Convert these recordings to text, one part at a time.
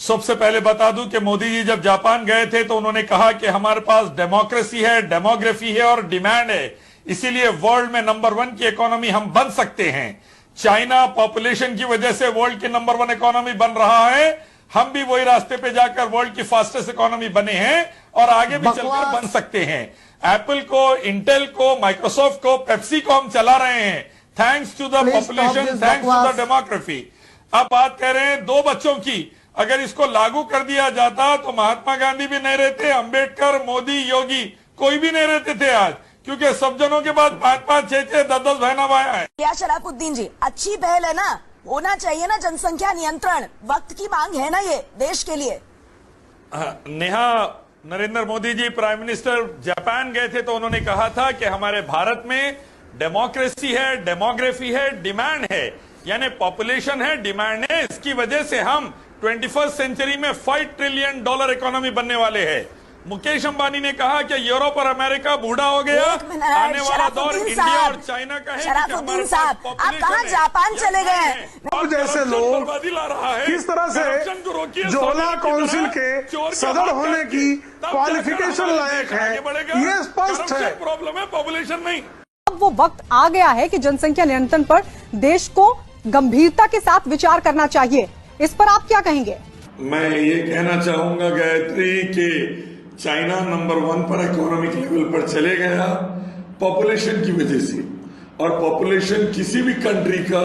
सबसे पहले बता दूं कि मोदी जी जब जापान गए थे तो उन्होंने कहा कि हमारे पास डेमोक्रेसी है, डेमोग्राफी है और डिमांड है, इसीलिए वर्ल्ड में नंबर 1 की इकोनॉमी हम बन सकते हैं। चाइना पॉपुलेशन की वजह से वर्ल्ड की नंबर 1 इकोनॉमी बन रहा है, हम भी वही रास्ते पे जाकर वर्ल्ड की फास्टेस्ट इकोनॉमी बने हैं और आगे भी चलकर बन सकते हैं। एप्पल को, इंटेल को, माइक्रोसॉफ्ट को, पेप्सी को हम चला रहे हैं, thanks to the population, thanks to the demography. अब बात कर रहे हैं 2 बच्चों की, अगर इसको लागू कर दिया जाता तो महात्मा गांधी भी नहीं रहते, अंबेडकर, मोदी, योगी कोई भी नहीं रहते थे आज, क्योंकि सब जनों के बाद 5-5, 6-6, 10-10 बहना भाया है। क्या शराफुद्दीन जी, अच्छी पहल है ना, होना चाहिए ना जनसंख्या नियंत्रण, वक्त की मांग है ना ये देश के लिए। Neha, Narendra Modi ji prime minister Japan गए थे तो उन्होंने कहा था कि हमारे भारत में डेमोक्रेसी है, डेमोग्राफी है, डिमांड है, यानी पॉपुलेशन है, डिमांड है, इसकी वजह से हम 21st सेंचुरी में $5 ट्रिलियन इकोनॉमी बनने वाले हैं। मुकेश अंबानी ने कहा कि यूरोप और अमेरिका बूढ़ा हो गया, आने वाला दौर इंडिया और चाइना का है। शराफुद्दीन साहब, आप कहाँ जापान चले गए? अब जैसे लोग किस तरह से जोला काउंसिल के सदर होने की क्वालिफिकेशन लायक है, ये स्पष्ट है। प्रॉब्लम है पॉपुलेशन नहीं। अब वो वक्त आ गया है कि जनसंख्या नियंत्रण पर देश को गंभीरता के साथ विचार करना चाहिए, इस पर आप क्या कहेंगे? मैं ये कहना चाहूंगा गायत्री कि चाइना नंबर 1 पर इकोनॉमिक लेवल पर चले गया पॉपुलेशन की वजह से, और पॉपुलेशन किसी भी कंट्री का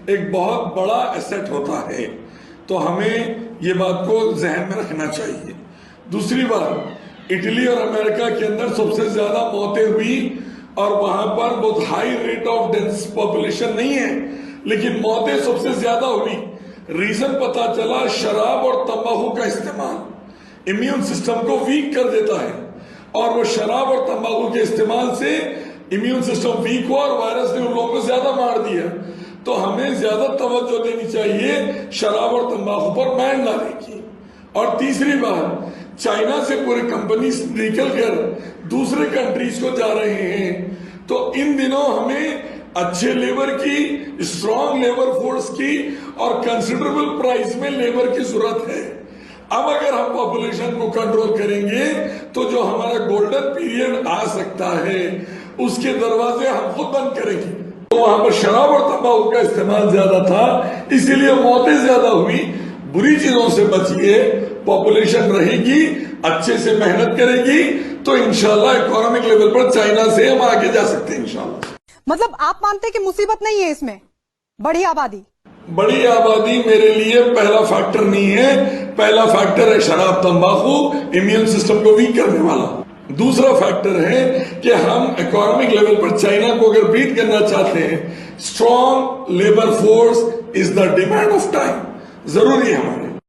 एक बहुत बड़ा एसेट होता है, तो हमें ये बात को जहन में रखना चाहिए। दूसरी बात, इटली और अमेरिका के अंदर सबसे ज्यादा मौतें हुई और वहां पर बहुत high rate of dense population नहीं है, लेकिन मौतें सबसे ज्यादा हुई। रीजन पता चला, शराब और तंबाकू का इस्तेमाल इम्यून सिस्टम को वीक कर देता है, और वो शराब और तंबाकू के इस्तेमाल से इम्यून सिस्टम वीक हुआ और वायरस ने उन लोगों को ज्यादा मार दिया। तो हमें ज्यादा तवज्जो देनी चाहिए शराब और तंबाकू पर बैन लाने की। और तीसरी बात, चाइना से पूरी कंपनी निकल कर दूसरे कंट्रीज को जा रहे हैं, तो इन दिनों हमें अच्छे लेबर की, स्ट्रॉन्ग लेबर फोर्स की और कंसिडरेबल प्राइस में लेबर की जरूरत है। अब अगर हम पॉपुलेशन को कंट्रोल करेंगे तो जो हमारा गोल्डन पीरियड आ सकता है उसके दरवाजे हम खुद बंद करेंगे। तो वहां पर शराब और तंबाकू का इस्तेमाल ज्यादा था, इसीलिए मौतें ज्यादा हुई। बुरी चीजों से बचिए, पॉपुलेशन रहेगी, अच्छे से मेहनत करेगी, तो इंशाल्लाह इकोनॉमिक लेवल पर चाइना से हम आगे जा सकते हैं इंशाल्लाह। मतलब आप मानते हैं कि मुसीबत नहीं है इसमें बड़ी आबादी? बड़ी आबादी मेरे लिए पहला फैक्टर नहीं है। पहला फैक्टर है शराब तंबाकू, इम्यून सिस्टम को वीक करने वाला। दूसरा फैक्टर है कि हम इकोनॉमिक लेवल पर चाइना को अगर बीट करना चाहते हैं, strong labour force is the demand of time, जरूरी है हमारे।